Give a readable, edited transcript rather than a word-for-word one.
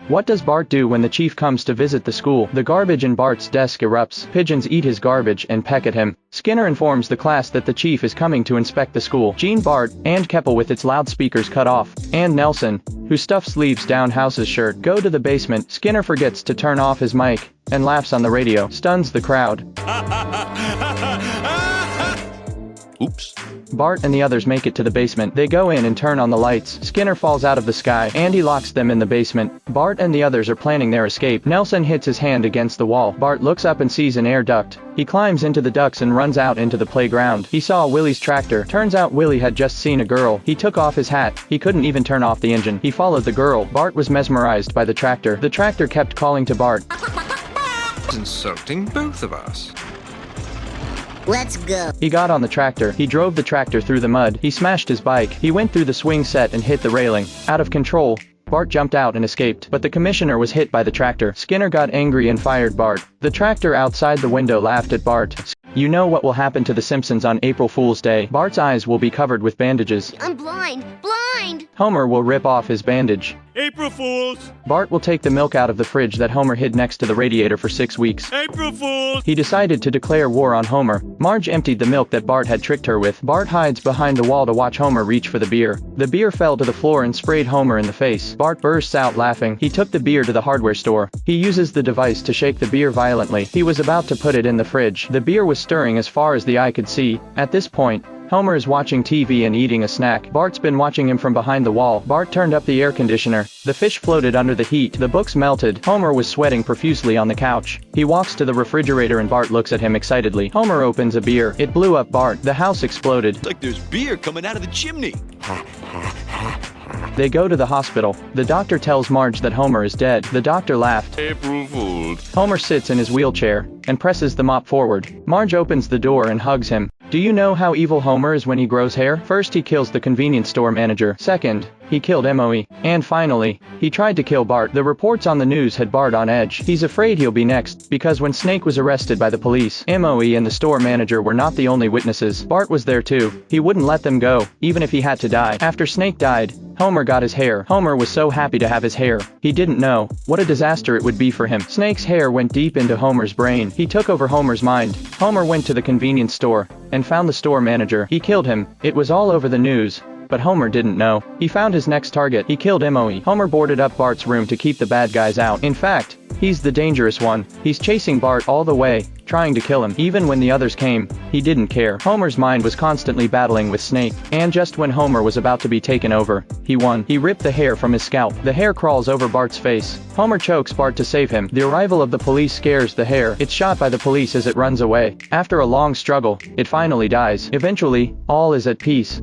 What does Bart do when the chief comes to visit the school? The garbage in Bart's desk erupts. Pigeons eat his garbage and peck at him. Skinner informs the class that the chief is coming to inspect the school. Gene, Bart, and Keppel with its loudspeakers cut off, and Nelson, who stuffs sleeves down House's shirt, go to the basement. Skinner forgets to turn off his mic and laughs on the radio, stuns the crowd. Oops. Bart and the others make it to the basement. They go in and turn on the lights. Skinner falls out of the sky. Andy locks them in the basement. Bart and the others are planning their escape. Nelson hits his hand against the wall. Bart looks up and sees an air duct. He climbs into the ducts and runs out into the playground. He saw Willie's tractor. Turns out Willie had just seen a girl. He took off his hat. He couldn't even turn off the engine. He followed the girl. Bart was mesmerized by the tractor. The tractor kept calling to Bart. It's insulting both of us. Let's go. He got on the tractor. He drove the tractor through the mud. He smashed his bike. He went through the swing set and hit the railing. Out of control, Bart jumped out and escaped, but the commissioner was hit by the tractor. Skinner got angry and fired Bart. The tractor outside the window laughed at Bart. You know what will happen to the Simpsons on April Fool's Day? Bart's eyes will be covered with bandages. I'm blind. Blind! Homer will rip off his bandage. April Fools! Bart will take the milk out of the fridge that Homer hid next to the radiator for 6 weeks. April Fools! He decided to declare war on Homer. Marge emptied the milk that Bart had tricked her with. Bart hides behind the wall to watch Homer reach for the beer. The beer fell to the floor and sprayed Homer in the face. Bart bursts out laughing. He took the beer to the hardware store. He uses the device to shake the beer violently. He was about to put it in the fridge. The beer was stirring as far as the eye could see. At this point, Homer is watching TV and eating a snack. Bart's been watching him from behind the wall. Bart turned up the air conditioner. The fish floated under the heat. The books melted. Homer was sweating profusely on the couch. He walks to the refrigerator and Bart looks at him excitedly. Homer opens a beer. It blew up Bart. The house exploded. It's like there's beer coming out of the chimney. They go to the hospital. The doctor tells Marge that Homer is dead. The doctor laughed. April Fools. Homer sits in his wheelchair and presses the mop forward. Marge opens the door and hugs him. Do you know how evil Homer is when he grows hair? First, he kills the convenience store manager. Second, he killed Moe. And finally, he tried to kill Bart. The reports on the news had Bart on edge. He's afraid he'll be next, because when Snake was arrested by the police, Moe and the store manager were not the only witnesses. Bart was there too. He wouldn't let them go, even if he had to die. After Snake died, Homer got his hair. Homer was so happy to have his hair. He didn't know what a disaster it would be for him. Snake's hair went deep into Homer's brain. He took over Homer's mind. Homer went to the convenience store and found the store manager. He killed him. It was all over the news. But Homer didn't know. He found his next target. He killed Moe. Homer boarded up Bart's room to keep the bad guys out. In fact, he's the dangerous one. He's chasing Bart all the way, trying to kill him. Even when the others came, he didn't care. Homer's mind was constantly battling with Snake. And just when Homer was about to be taken over, he won. He ripped the hair from his scalp. The hair crawls over Bart's face. Homer chokes Bart to save him. The arrival of the police scares the hair. It's shot by the police as it runs away. After a long struggle, it finally dies. Eventually, all is at peace.